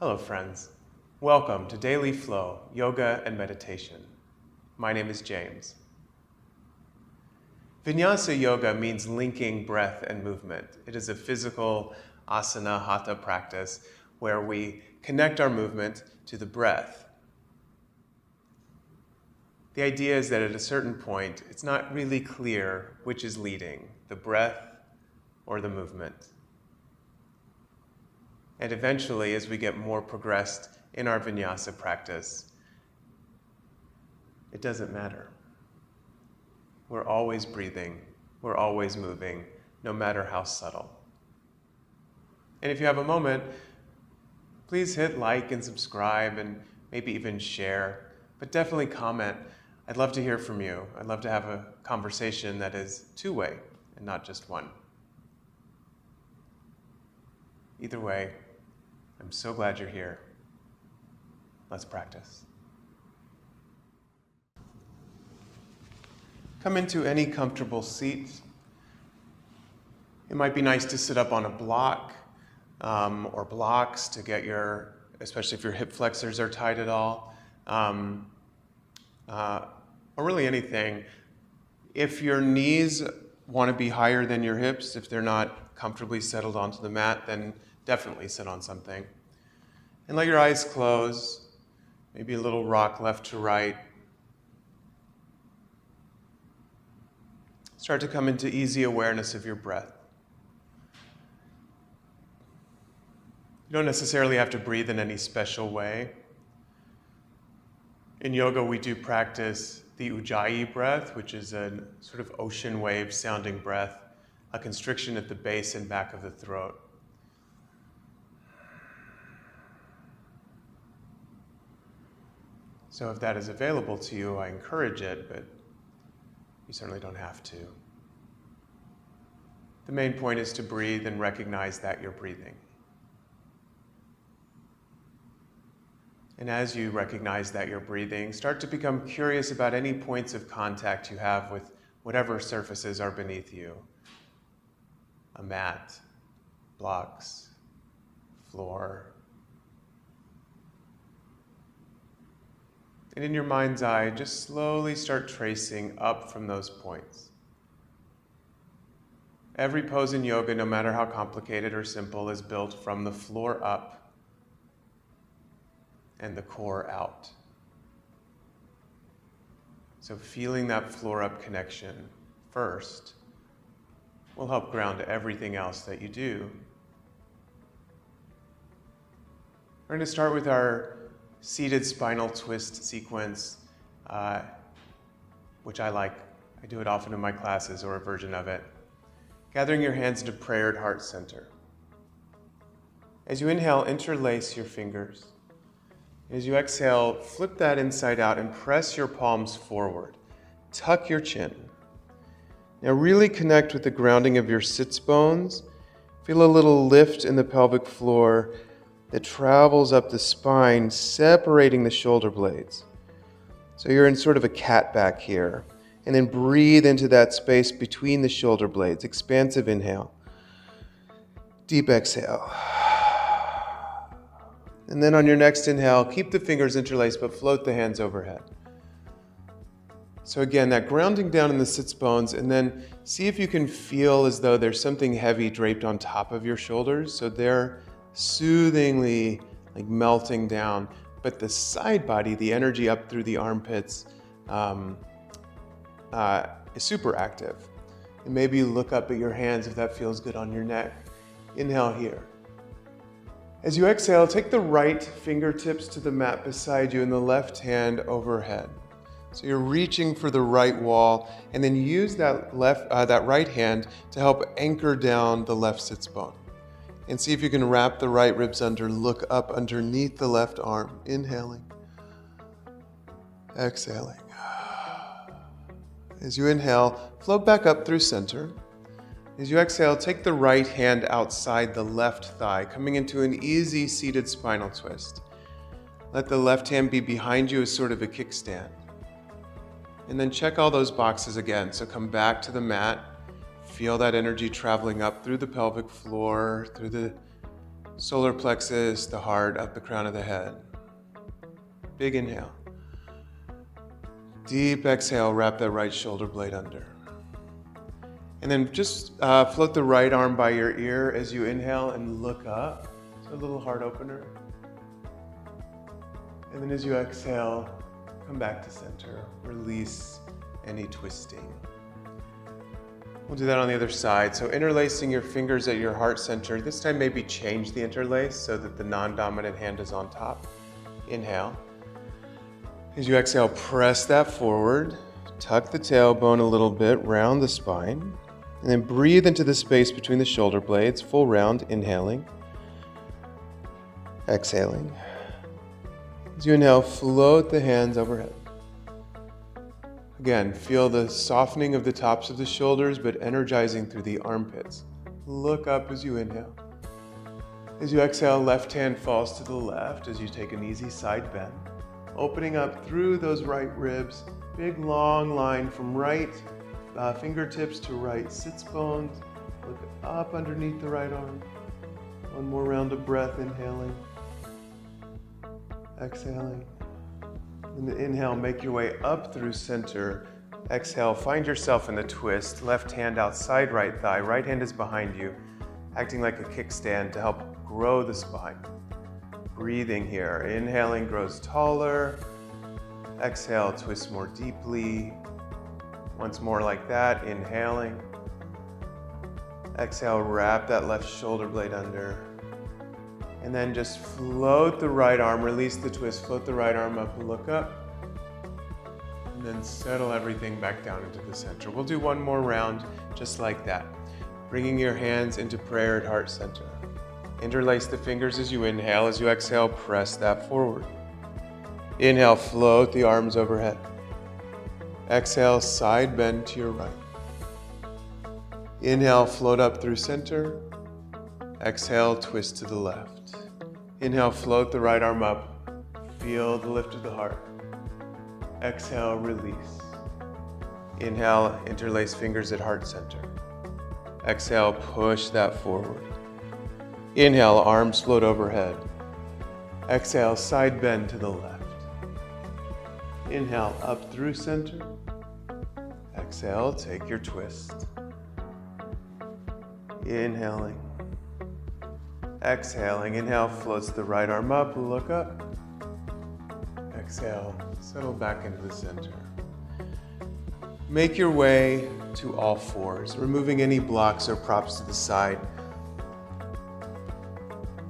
Hello friends. Welcome to Daily Flow, Yoga and Meditation. My name is James. Vinyasa yoga means linking breath and movement. It is a physical asana hatha practice where we connect our movement to the breath. The idea is that at a certain point, it's not really clear which is leading, the breath or the movement. And eventually, as we get more progressed in our vinyasa practice, it doesn't matter. We're always breathing, we're always moving, no matter how subtle. And if you have a moment, please hit like and subscribe and maybe even share, but definitely comment. I'd love to hear from you. I'd love to have a conversation that is two-way and not just one. Either way, I'm so glad you're here. Let's practice. Come into any comfortable seat. It might be nice to sit up on a block or blocks to get especially if your hip flexors are tight at all, or really anything. If your knees want to be higher than your hips, if they're not comfortably settled onto the mat, then definitely sit on something. And let your eyes close, maybe a little rock left to right. Start to come into easy awareness of your breath. You don't necessarily have to breathe in any special way. In yoga, we do practice the Ujjayi breath, which is a sort of ocean wave sounding breath, a constriction at the base and back of the throat. So if that is available to you, I encourage it, but you certainly don't have to. The main point is to breathe and recognize that you're breathing. And as you recognize that you're breathing, start to become curious about any points of contact you have with whatever surfaces are beneath you. A mat, blocks, floor. And in your mind's eye, just slowly start tracing up from those points. Every pose in yoga, no matter how complicated or simple, is built from the floor up and the core out. So feeling that floor up connection first will help ground everything else that you do. We're going to start with our seated spinal twist sequence, which I like. I do it often in my classes, or a version of it. Gathering your hands into prayer at heart center. As you inhale, interlace your fingers. As you exhale, flip that inside out and press your palms forward. Tuck your chin. Now really connect with the grounding of your sits bones. Feel a little lift in the pelvic floor that travels up the spine, separating the shoulder blades. So you're in sort of a cat back here. And then breathe into that space between the shoulder blades. Expansive inhale. Deep exhale. And then on your next inhale, keep the fingers interlaced, but float the hands overhead. So again, that grounding down in the sits bones, and then see if you can feel as though there's something heavy draped on top of your shoulders. So they're soothingly melting down, but the side body, the energy up through the armpits, is super active. And maybe look up at your hands if that feels good on your neck. Inhale here. As you exhale, take the right fingertips to the mat beside you and the left hand overhead. So you're reaching for the right wall, and then use that right hand to help anchor down the left sits bone. And see if you can wrap the right ribs under, look up underneath the left arm. Inhaling, exhaling. As you inhale, float back up through center. As you exhale, take the right hand outside the left thigh, coming into an easy seated spinal twist. Let the left hand be behind you as sort of a kickstand. And then check all those boxes again. So come back to the mat, feel that energy traveling up through the pelvic floor, through the solar plexus, the heart, up the crown of the head. Big inhale. Deep exhale, wrap that right shoulder blade under. And then just float the right arm by your ear as you inhale and look up. So a little heart opener. And then as you exhale, come back to center. Release any twisting. We'll do that on the other side. So interlacing your fingers at your heart center. This time maybe change the interlace so that the non-dominant hand is on top. Inhale. As you exhale, press that forward. Tuck the tailbone a little bit, round the spine. And then breathe into the space between the shoulder blades, full round, inhaling. Exhaling. As you inhale, float the hands overhead. Again, feel the softening of the tops of the shoulders, but energizing through the armpits. Look up as you inhale. As you exhale, left hand falls to the left as you take an easy side bend. Opening up through those right ribs, big long line from right fingertips to right sits bones. Look up underneath the right arm. One more round of breath, inhaling. Exhaling. And inhale, make your way up through center. Exhale, find yourself in the twist. Left hand outside right thigh. Right hand is behind you, acting like a kickstand to help grow the spine. Breathing here. Inhaling grows taller. Exhale, twist more deeply. Once more like that, inhaling. Exhale, wrap that left shoulder blade under. And then just float the right arm, release the twist, float the right arm up and look up. And then settle everything back down into the center. We'll do one more round just like that. Bringing your hands into prayer at heart center. Interlace the fingers as you inhale. As you exhale, press that forward. Inhale, float the arms overhead. Exhale, side bend to your right. Inhale, float up through center. Exhale, twist to the left. Inhale, float the right arm up. Feel the lift of the heart. Exhale, release. Inhale, interlace fingers at heart center. Exhale, push that forward. Inhale, arms float overhead. Exhale, side bend to the left. Inhale, up through center. Exhale, take your twist. Inhaling. Exhaling. Inhale, floats the right arm up, look up. Exhale, settle back into the center. Make your way to all fours, removing any blocks or props to the side.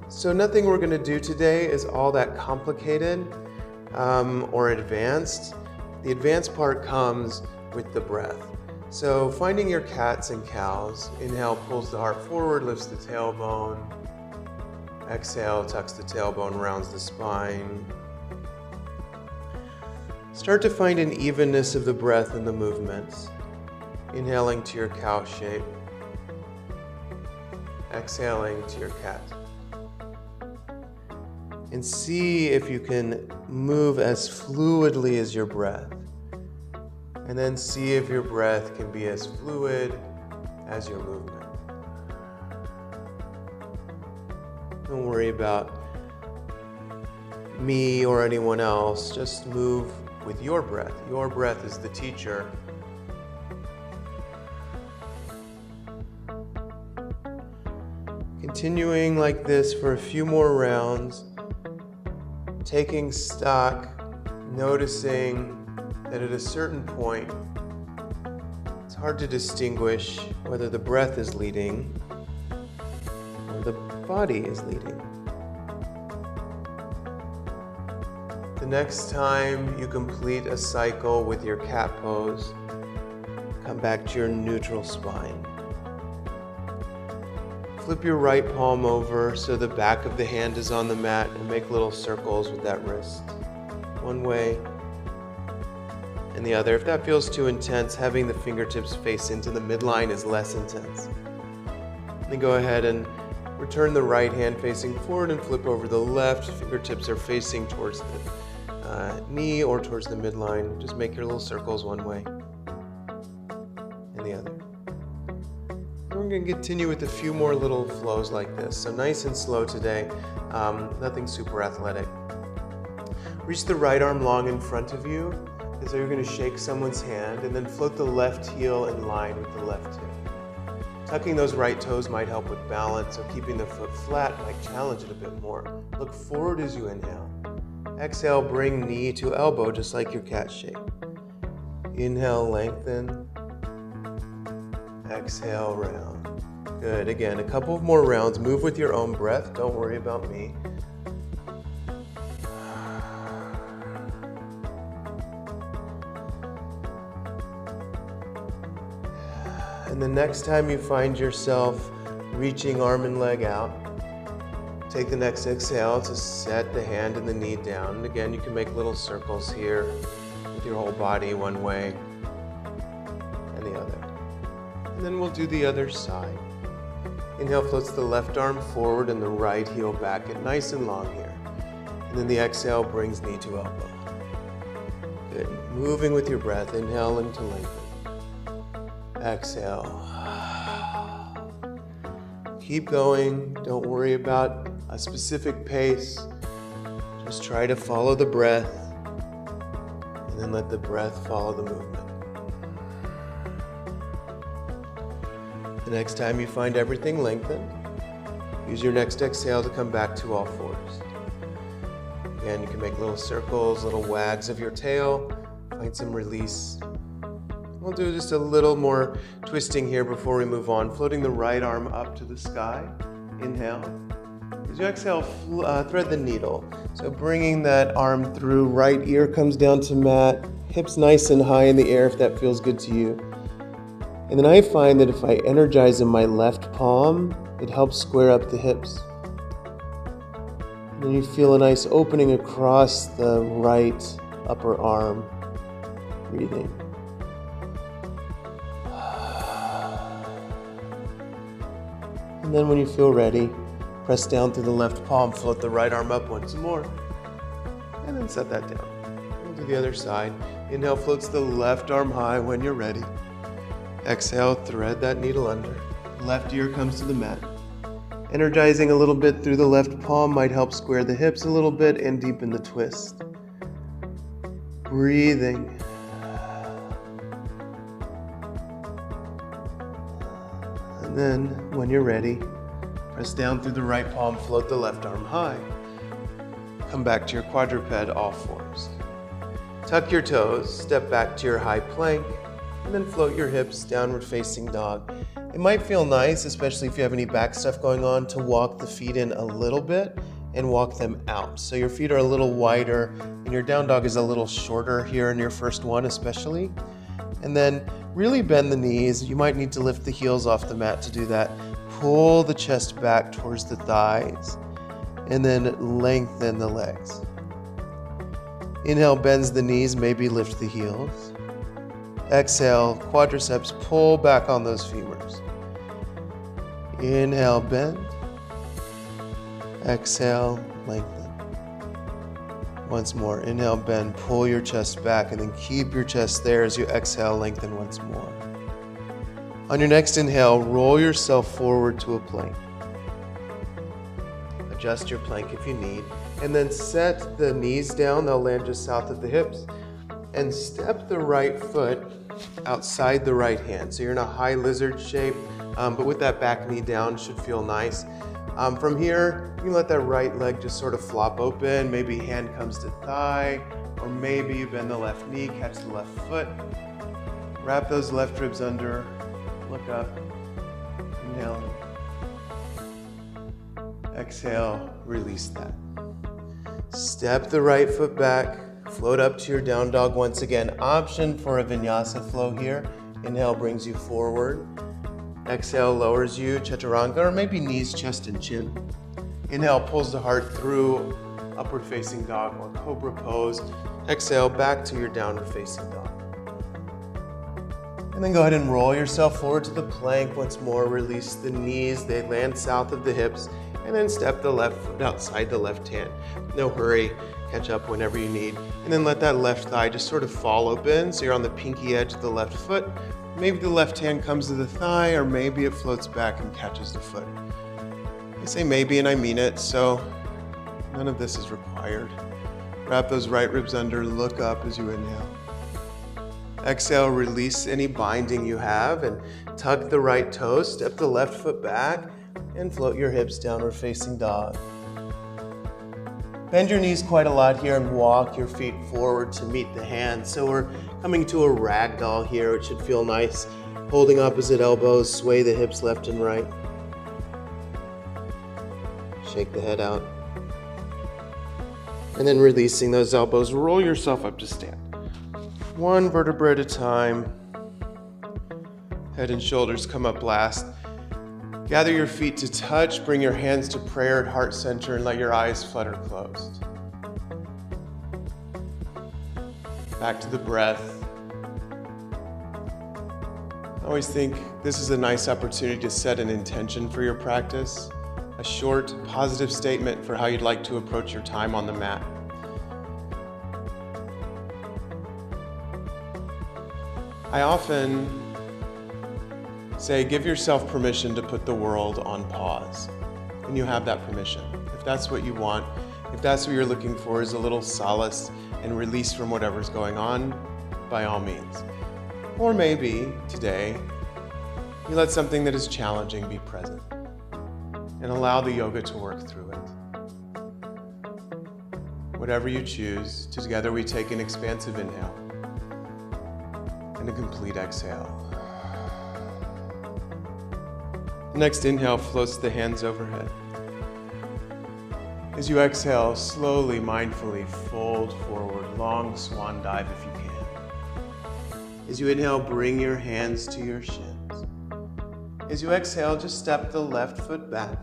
So nothing we're going to do today is all that complicated or advanced. The advanced part comes with the breath. So finding your cats and cows. Inhale, pulls the heart forward, lifts the tailbone. Exhale, tucks the tailbone, rounds the spine. Start to find an evenness of the breath and the movements. Inhaling to your cow shape. Exhaling to your cat. And see if you can move as fluidly as your breath. And then see if your breath can be as fluid as your movement. Don't worry about me or anyone else. Just move with your breath. Your breath is the teacher. Continuing like this for a few more rounds. Taking stock, noticing that at a certain point, it's hard to distinguish whether the breath is leading or the body is leading. The next time you complete a cycle with your cat pose, come back to your neutral spine. Flip your right palm over so the back of the hand is on the mat and make little circles with that wrist. One way and the other. If that feels too intense, having the fingertips face into the midline is less intense. Then go ahead and return the right hand facing forward and flip over the left. Fingertips are facing towards the knee or towards the midline. Just make your little circles one way and the other. We're going going to continue with a few more little flows like this. So nice and slow today, nothing super athletic. Reach the right arm long in front of you as though you're going to shake someone's hand, and then float the left heel in line with the left hip. Tucking those right toes might help with balance, so keeping the foot flat might challenge it a bit more. Look forward as you inhale. Exhale, bring knee to elbow, just like your cat shape. Inhale, lengthen. Exhale, round. Good. Again, a couple of more rounds. Move with your own breath. Don't worry about me. And the next time you find yourself reaching arm and leg out, take the next exhale to set the hand and the knee down. And again, you can make little circles here with your whole body one way and the other. And then we'll do the other side. Inhale floats the left arm forward and the right heel back. Get nice and long here. And then the exhale brings knee to elbow. Good. Moving with your breath. Inhale into lengthen. Exhale. Keep going. Don't worry about a specific pace. Just try to follow the breath, and then let the breath follow the movement. The next time you find everything lengthened, use your next exhale to come back to all fours. Again, you can make little circles, little wags of your tail, find some release. We'll do just a little more twisting here before we move on. Floating the right arm up to the sky. Inhale. As you exhale, thread the needle. So bringing that arm through, right ear comes down to mat, hips nice and high in the air if that feels good to you. And then I find that if I energize in my left palm, it helps square up the hips. And then you feel a nice opening across the right upper arm. Breathing. And then when you feel ready, press down through the left palm, float the right arm up once more, and then set that down. We'll do the other side. Inhale floats the left arm high when you're ready. Exhale, thread that needle under. Left ear comes to the mat. Energizing a little bit through the left palm might help square the hips a little bit and deepen the twist. Breathing. And then, when you're ready, press down through the right palm, float the left arm high. Come back to your quadruped, all fours. Tuck your toes, step back to your high plank, and then float your hips, downward facing dog. It might feel nice, especially if you have any back stuff going on, to walk the feet in a little bit and walk them out. So your feet are a little wider, and your down dog is a little shorter here in your first one especially. And then really bend the knees. You might need to lift the heels off the mat to do that. Pull the chest back towards the thighs, and then lengthen the legs. Inhale, bends the knees, maybe lift the heels. Exhale, quadriceps, pull back on those femurs. Inhale, bend. Exhale, lengthen. Once more, inhale, bend, pull your chest back, and then keep your chest there as you exhale, lengthen once more. On your next inhale, roll yourself forward to a plank. Adjust your plank if you need, and then set the knees down. They'll land just south of the hips, and step the right foot outside the right hand. So you're in a high lizard shape, but with that back knee down, should feel nice. From here, you can let that right leg just sort of flop open. Maybe hand comes to thigh, or maybe you bend the left knee, catch the left foot. Wrap those left ribs under, look up, inhale. Exhale, release that. Step the right foot back, float up to your down dog once again. Option for a vinyasa flow here. Inhale brings you forward. Exhale lowers you, chaturanga, or maybe knees, chest, and chin. Inhale pulls the heart through, upward facing dog or cobra pose. Exhale back to your downward facing dog. And then go ahead and roll yourself forward to the plank once more. Release the knees, they land south of the hips, and then step the left foot outside the left hand. No hurry, catch up whenever you need. And then let that left thigh just sort of fall open, so you're on the pinky edge of the left foot. Maybe the left hand comes to the thigh, or maybe it floats back and catches the foot. I say maybe and I mean it, so none of this is required. Wrap those right ribs under, look up as you inhale. Exhale, release any binding you have and tuck the right toes, step the left foot back, and float your hips downward facing dog. Bend your knees quite a lot here and walk your feet forward to meet the hands. So we're coming to a ragdoll here. It should feel nice. Holding opposite elbows, sway the hips left and right. Shake the head out. And then releasing those elbows, roll yourself up to stand. One vertebra at a time. Head and shoulders come up last. Gather your feet to touch, bring your hands to prayer at heart center, and let your eyes flutter closed. Back to the breath. I always think this is a nice opportunity to set an intention for your practice, a short, positive statement for how you'd like to approach your time on the mat. I often say, give yourself permission to put the world on pause. And you have that permission. If that's what you want, if that's what you're looking for is a little solace and release from whatever's going on, by all means. Or maybe today, you let something that is challenging be present and allow the yoga to work through it. Whatever you choose, together we take an expansive inhale and a complete exhale. Next inhale floats the hands overhead. As you exhale, slowly, mindfully fold forward, long swan dive if you can. As you inhale, bring your hands to your shins. As you exhale, just step the left foot back,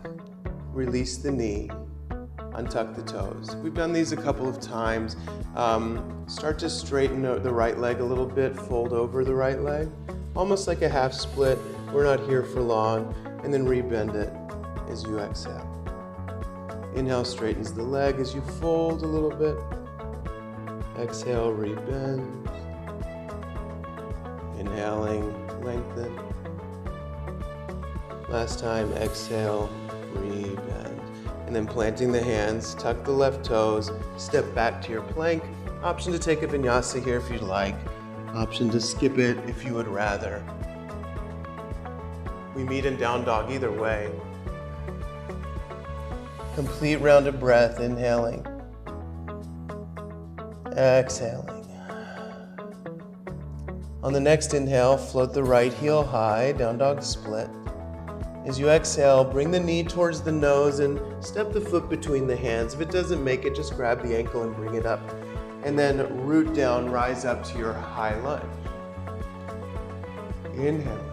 release the knee, untuck the toes. We've done these a couple of times. Start to straighten the right leg a little bit, fold over the right leg, almost like a half split. We're not here for long. And then rebend it as you exhale. Inhale straightens the leg as you fold a little bit. Exhale, rebend. Inhaling, lengthen. Last time, exhale, rebend. And then planting the hands, tuck the left toes, step back to your plank. Option to take a vinyasa here if you'd like. Option to skip it if you would rather. We meet in down dog either way. Complete round of breath, inhaling, exhaling. On the next inhale, float the right heel high, down dog split. As you exhale, bring the knee towards the nose and step the foot between the hands. If it doesn't make it, just grab the ankle and bring it up. And then root down, rise up to your high lunge. Inhale.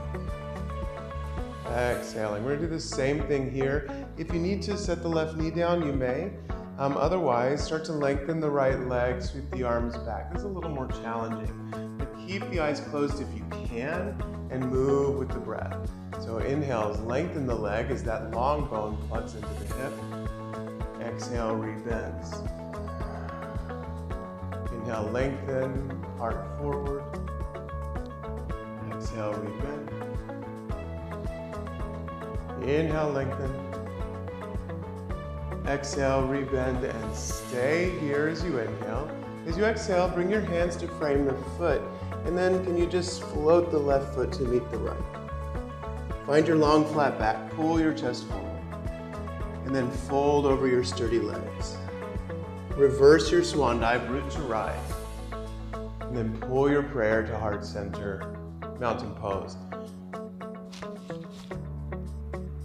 Exhaling. We're going to do the same thing here. If you need to set the left knee down, you may. Otherwise, start to lengthen the right leg, sweep the arms back. This is a little more challenging. But keep the eyes closed if you can and move with the breath. So inhales, lengthen the leg as that long bone plugs into the hip. Exhale, rebends. Inhale, lengthen, heart forward. Exhale, rebend. Inhale, lengthen. Exhale, rebend, and stay here as you inhale. As you exhale, bring your hands to frame the foot, and then can you just float the left foot to meet the right. Find your long flat back, pull your chest forward, and then fold over your sturdy legs. Reverse your swan dive, root to rise, and then pull your prayer to heart center, mountain pose.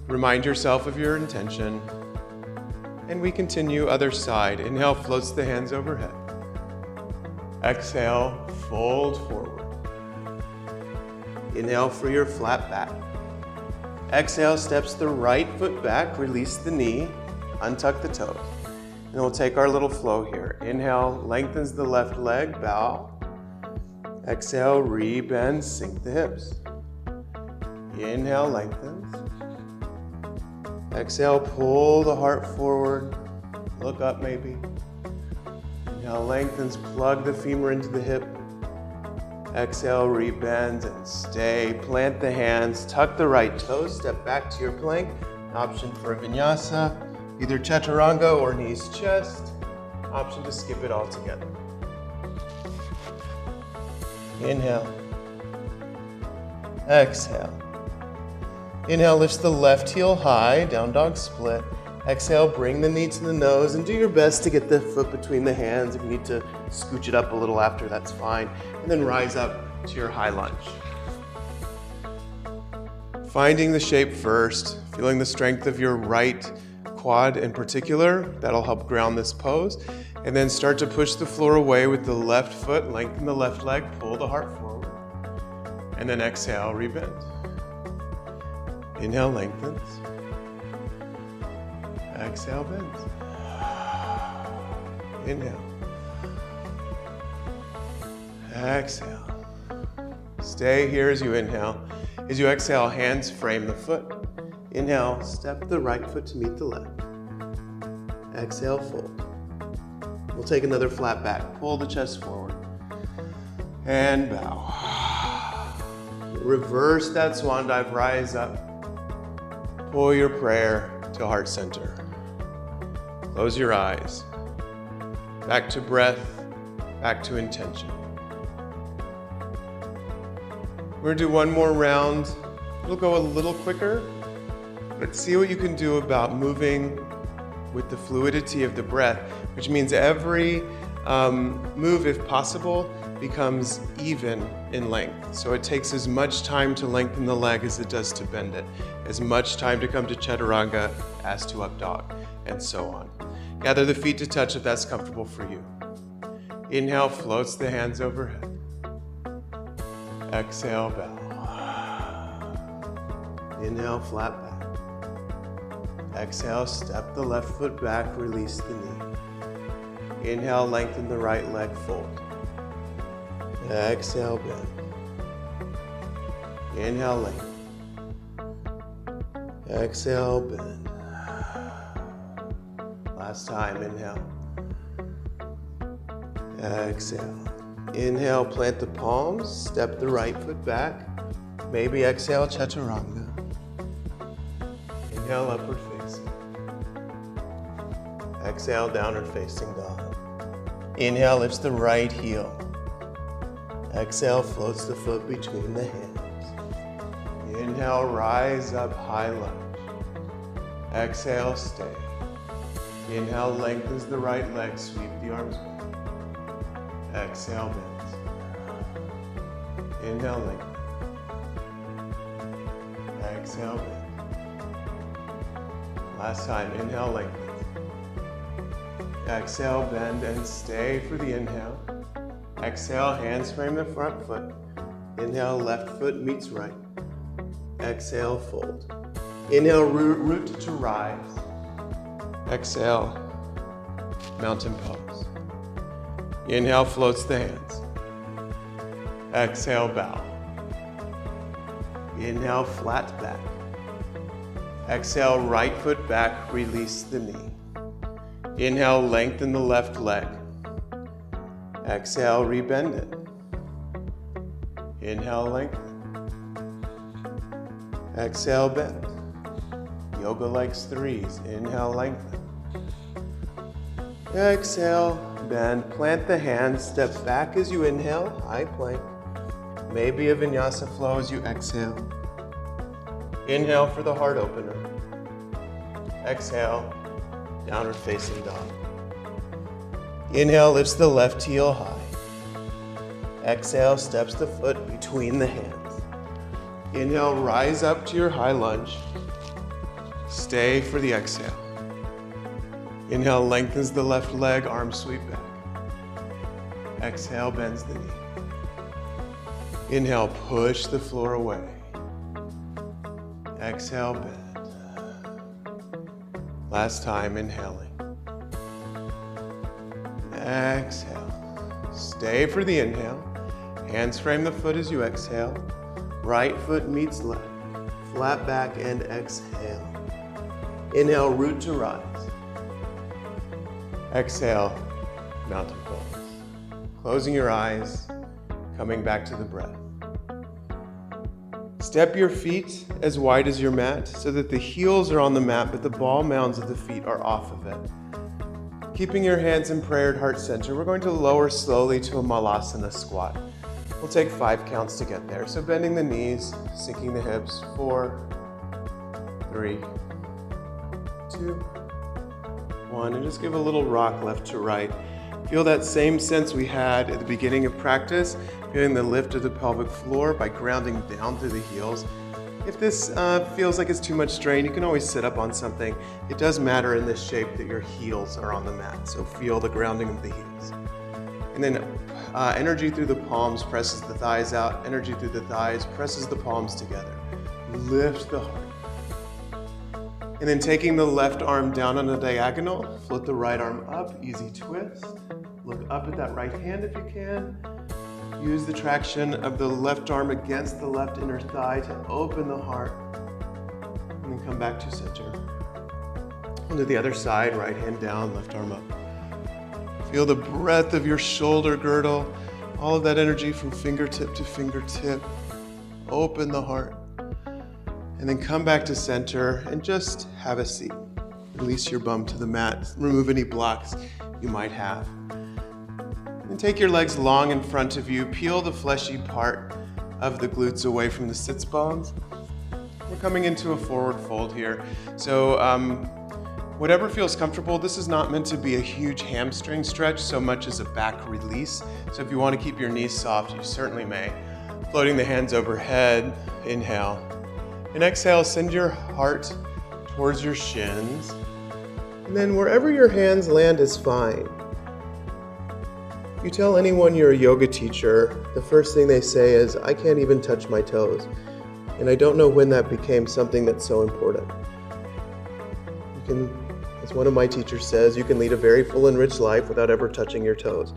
Remind yourself of your intention, and we continue other side. Inhale, floats the hands overhead. Exhale, fold forward. Inhale for your flat back. Exhale, steps the right foot back, release the knee, untuck the toes. And we'll take our little flow here. Inhale, lengthens the left leg, bow. Exhale, rebend, sink the hips. Inhale, lengthens. Exhale, pull the heart forward, look up maybe. Inhale, lengthens, plug the femur into the hip. Exhale, rebend and stay. Plant the hands, tuck the right toes, step back to your plank. Option for a vinyasa, either chaturanga or knees chest. Option to skip it all together. Inhale. Exhale. Inhale, lift the left heel high, down dog split. Exhale, bring the knee to the nose and do your best to get the foot between the hands. If you need to scooch it up a little after, that's fine. And then rise up to your high lunge. Finding the shape first, feeling the strength of your right quad in particular. That'll help ground this pose. And then start to push the floor away with the left foot, lengthen the left leg, pull the heart forward. And then exhale, rebend. Inhale, lengthens. Exhale, bends. Inhale. Exhale. Stay here as you inhale. As you exhale, hands frame the foot. Inhale, step the right foot to meet the left. Exhale, fold. We'll take another flat back. Pull the chest forward. And bow. Reverse that swan dive, rise up. Pull your prayer to heart center. Close your eyes. Back to breath, back to intention. We're gonna do one more round. It'll go a little quicker, but see what you can do about moving with the fluidity of the breath, which means every move, if possible, becomes even in length. So it takes as much time to lengthen the leg as it does to bend it, as much time to come to chaturanga as to up dog, and so on. Gather the feet to touch if that's comfortable for you. Inhale, floats the hands overhead. Exhale, bow. Inhale, flat back. Exhale, step the left foot back, release the knee. Inhale, lengthen the right leg, fold. Exhale, bend. Inhale, lengthen. Exhale, bend. Last time, inhale. Exhale. Inhale, plant the palms, step the right foot back. Maybe exhale, chaturanga. Inhale, upward facing. Exhale, downward facing dog. Inhale, lifts the right heel. Exhale, floats the foot between the hands. Inhale, rise up, high lunge. Exhale, stay. Inhale, lengthens the right leg, sweep the arms back. Exhale, bends. Inhale, lengthen. Exhale, bend. Last time, inhale, lengthen. Exhale, bend and stay for the inhale. Exhale, hands frame the front foot. Inhale, left foot meets right. Exhale, fold. Inhale, root to rise. Exhale, mountain pose. Inhale, floats the hands. Exhale, bow. Inhale, flat back. Exhale, right foot back, release the knee. Inhale, lengthen the left leg. Exhale, rebend it. Inhale, lengthen. Exhale, bend. Yoga likes threes. Inhale, lengthen. Exhale, bend. Plant the hands. Step back as you inhale. High plank. Maybe a vinyasa flow as you exhale. Inhale for the heart opener. Exhale, downward facing dog. Inhale, lifts the left heel high. Exhale, steps the foot between the hands. Inhale, rise up to your high lunge. Stay for the exhale. Inhale, lengthens the left leg, arms sweep back. Exhale, bends the knee. Inhale, push the floor away. Exhale, bend. Last time, inhaling. Exhale. Stay for the inhale. Hands frame the foot as you exhale. Right foot meets left. Flat back and exhale. Inhale, root to rise. Exhale, mountain pose. Closing your eyes, coming back to the breath. Step your feet as wide as your mat so that the heels are on the mat, but the ball mounds of the feet are off of it. Keeping your hands in prayer at heart center, we're going to lower slowly to a malasana squat. We'll take 5 counts to get there. So bending the knees, sinking the hips, 4, 3, 2, 1, and just give a little rock left to right. Feel that same sense we had at the beginning of practice, feeling the lift of the pelvic floor by grounding down through the heels. If this feels like it's too much strain, you can always sit up on something. It does matter in this shape that your heels are on the mat, so feel the grounding of the heels. And then energy through the palms presses the thighs out, energy through the thighs presses the palms together. Lift the heart. And then taking the left arm down on a diagonal, flip the right arm up, easy twist. Look up at that right hand if you can. Use the traction of the left arm against the left inner thigh to open the heart. And then come back to center. Onto the other side, right hand down, left arm up. Feel the breadth of your shoulder girdle, all of that energy from fingertip to fingertip. Open the heart. And then come back to center and just have a seat. Release your bum to the mat. Remove any blocks you might have. And take your legs long in front of you. Peel the fleshy part of the glutes away from the sits bones. We're coming into a forward fold here. So whatever feels comfortable, this is not meant to be a huge hamstring stretch so much as a back release. So if you want to keep your knees soft, you certainly may. Floating the hands overhead, inhale. And exhale, send your heart towards your shins. And then wherever your hands land is fine. If you tell anyone you're a yoga teacher, the first thing they say is, I can't even touch my toes. And I don't know when that became something that's so important. You can, as one of my teachers says, you can lead a very full and rich life without ever touching your toes.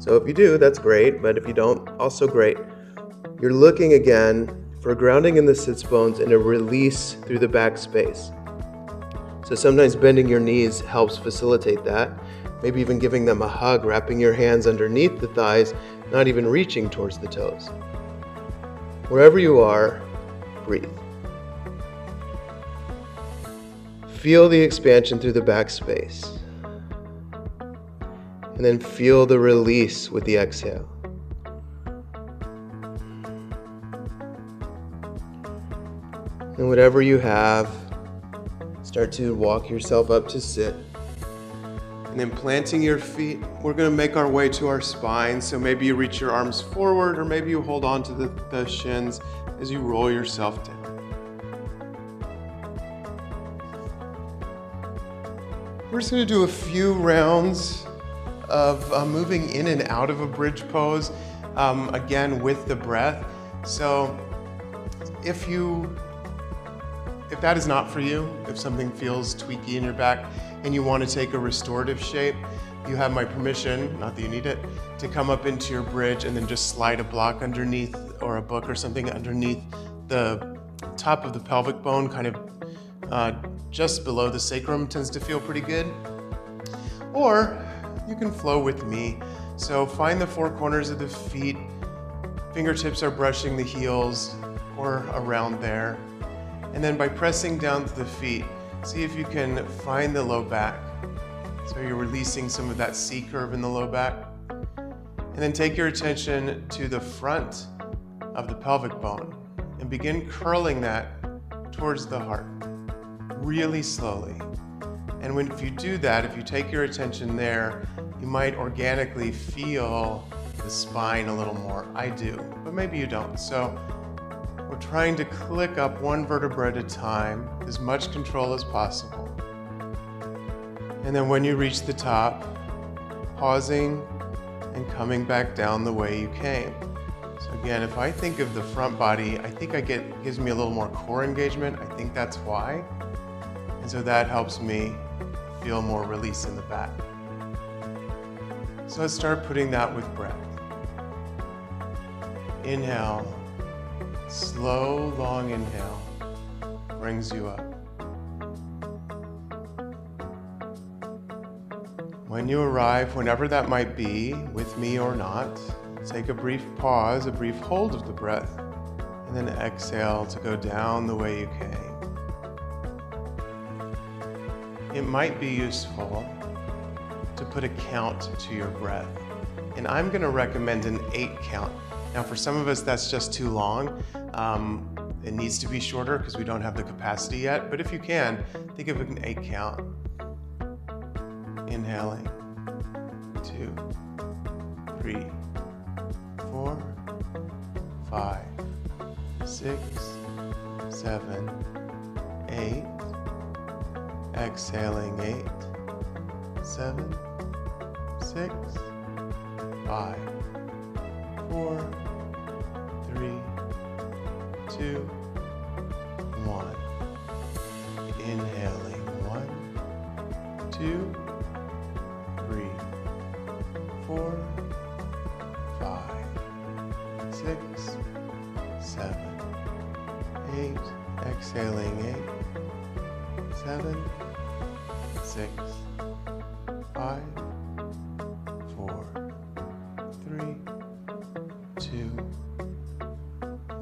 So if you do, that's great, but if you don't, also great. You're looking again for grounding in the sits bones and a release through the back space. So sometimes bending your knees helps facilitate that. Maybe even giving them a hug, wrapping your hands underneath the thighs, not even reaching towards the toes. Wherever you are, breathe. Feel the expansion through the back space. And then feel the release with the exhale. And whatever you have, start to walk yourself up to sit. And then planting your feet, we're going to make our way to our spine. So maybe you reach your arms forward, or maybe you hold on to the shins as you roll yourself down. We're just going to do a few rounds of moving in and out of a bridge pose, again with the breath. So if that is not for you, if something feels tweaky in your back and you want to take a restorative shape, you have my permission, not that you need it, to come up into your bridge and then just slide a block underneath or a book or something underneath the top of the pelvic bone, kind of just below the sacrum tends to feel pretty good. Or you can flow with me. So find the 4 corners of the feet, fingertips are brushing the heels or around there. And then by pressing down to the feet, see if you can find the low back. So you're releasing some of that C curve in the low back. And then take your attention to the front of the pelvic bone and begin curling that towards the heart, really slowly. And if you do that, if you take your attention there, you might organically feel the spine a little more. I do, but maybe you don't. So we're trying to click up one vertebra at a time, as much control as possible. And then when you reach the top, pausing and coming back down the way you came. So again, if I think of the front body, I think gives me a little more core engagement. I think that's why. And so that helps me feel more release in the back. So let's start putting that with breath. Inhale. Slow, long inhale brings you up. When you arrive, whenever that might be, with me or not, Take a brief pause, a brief hold of the breath, and then exhale to go down the way you came. It might be useful to put a count to your breath, and I'm going to recommend an 8 count. Now, for some of us, that's just too long. It needs to be shorter because we don't have the capacity yet, but if you can, think of an 8 count. Inhaling, 2, 3, 4, 5, 6, 7, 8. Exhaling, 8, 7, 6, 5, 4, 3, 2, 1. Inhaling, 1, 2, 3, 4, 5, 6, 7, 8. Exhaling, 8, 7, 6, 5, 4, 3, 2,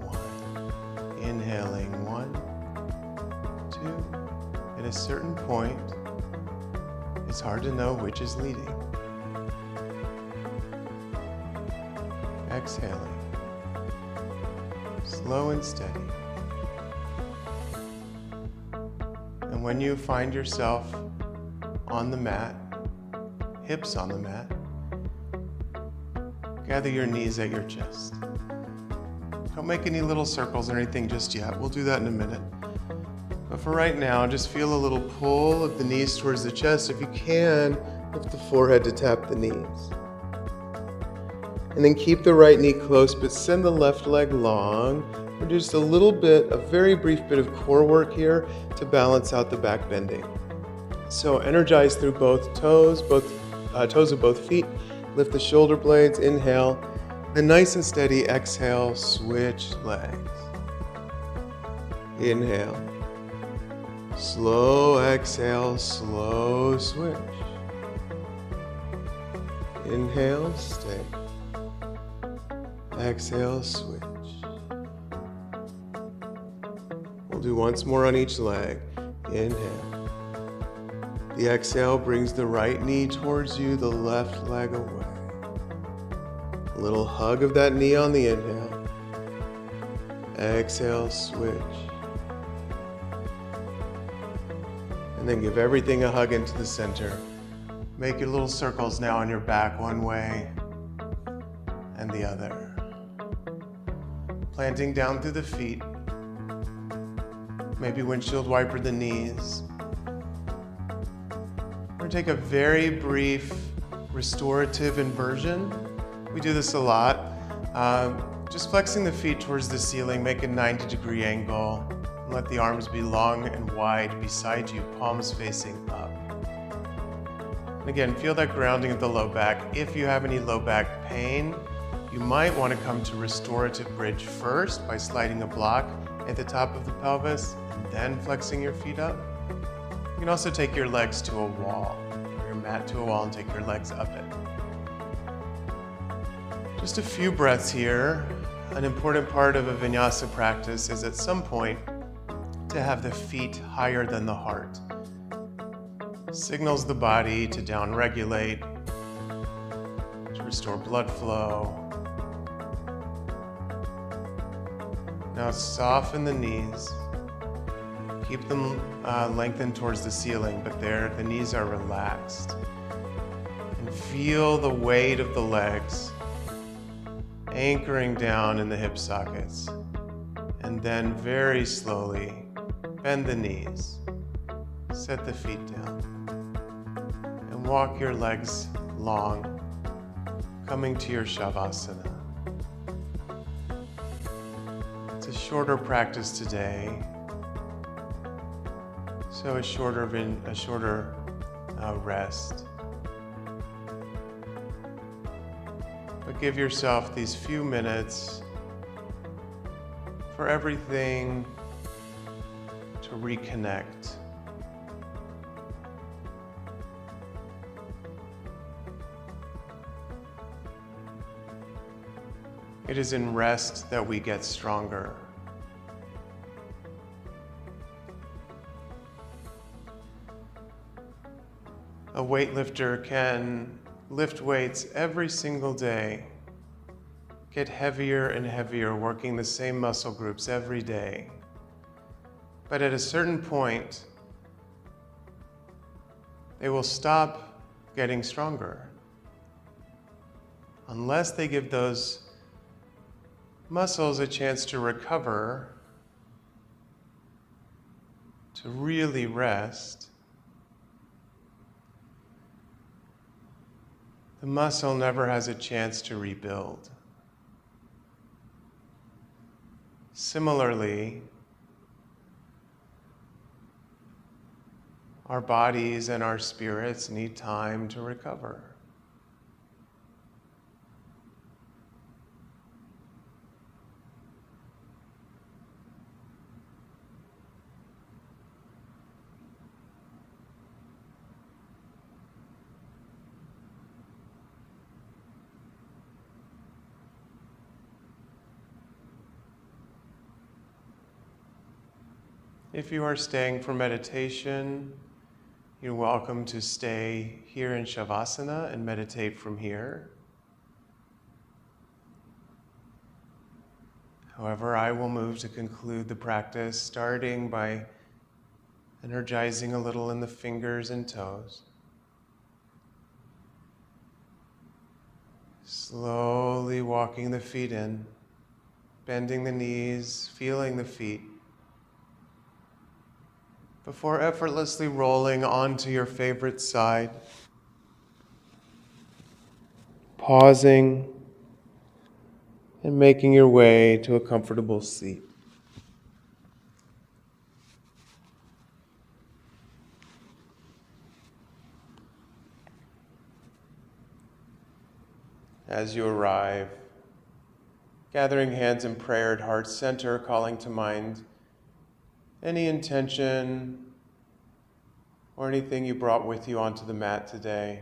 1. Inhaling, 1, 2. At a certain point, it's hard to know which is leading. Exhaling, slow and steady. And when you find yourself on the mat, hips on the mat, gather your knees at your chest. Don't make any little circles or anything just yet. We'll do that in a minute. But for right now, just feel a little pull of the knees towards the chest. If you can, lift the forehead to tap the knees. And then keep the right knee close, but send the left leg long. We're just a little bit, a very brief bit of core work here to balance out the back bending. So energize through both toes, toes of both feet. Lift the shoulder blades, inhale. Then nice and steady, exhale, switch legs. Inhale. Slow exhale, slow switch. Inhale, stay. Exhale, switch. We'll do once more on each leg. Inhale. The exhale brings the right knee towards you, the left leg away. A little hug of that knee on the inhale. Exhale, switch. And then give everything a hug into the center. Make your little circles now on your back, one way and the other. Planting down through the feet. Maybe windshield wiper the knees. We're going to take a very brief restorative inversion. We do this a lot. Just flexing the feet towards the ceiling, make a 90-degree angle. And let the arms be long and wide beside you, palms facing up. And again, feel that grounding of the low back. If you have any low back pain, you might want to come to restorative bridge first by sliding a block at the top of the pelvis and then flexing your feet up. You can also take your legs to a wall, or your mat to a wall, and take your legs up it. Just a few breaths here. An important part of a vinyasa practice is at some point to have the feet higher than the heart. Signals the body to down-regulate, to restore blood flow. Now soften the knees. Keep them lengthened towards the ceiling, but the knees are relaxed. And feel the weight of the legs anchoring down in the hip sockets. And then very slowly bend the knees. Set the feet down. And walk your legs long, coming to your Shavasana. It's a shorter practice today. So a shorter rest. But give yourself these few minutes for everything to reconnect. It is in rest that we get stronger. A weightlifter can lift weights every single day, get heavier and heavier, working the same muscle groups every day. But at a certain point, they will stop getting stronger unless they give those muscles a chance to recover, to really rest. The muscle never has a chance to rebuild. Similarly, our bodies and our spirits need time to recover. If you are staying for meditation, you're welcome to stay here in Shavasana and meditate from here. However, I will move to conclude the practice, starting by energizing a little in the fingers and toes. Slowly walking the feet in, bending the knees, feeling the feet, before effortlessly rolling onto your favorite side. Pausing and making your way to a comfortable seat. As you arrive, gathering hands in prayer at heart center, calling to mind any intention or anything you brought with you onto the mat today.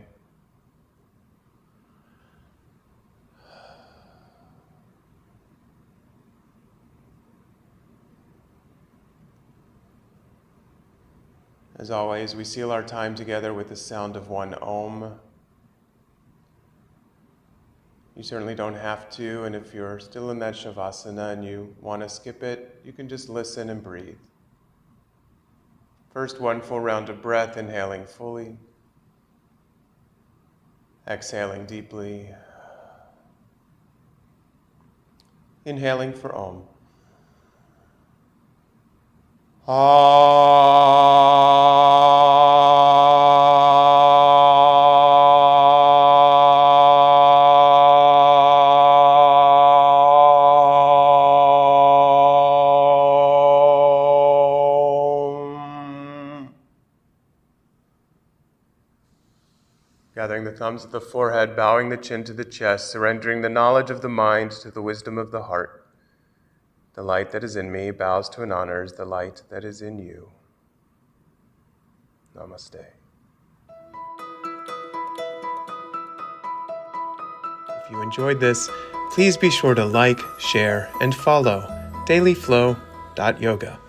As always, we seal our time together with the sound of one Om. You certainly don't have to, and if you're still in that Shavasana and you want to skip it, you can just listen and breathe. First, one full round of breath, inhaling fully, exhaling deeply, inhaling for Om. Gathering the thumbs at the forehead, bowing the chin to the chest, surrendering the knowledge of the mind to the wisdom of the heart. The light that is in me bows to and honors the light that is in you. Namaste. If you enjoyed this, please be sure to like, share, and follow dailyflow.yoga.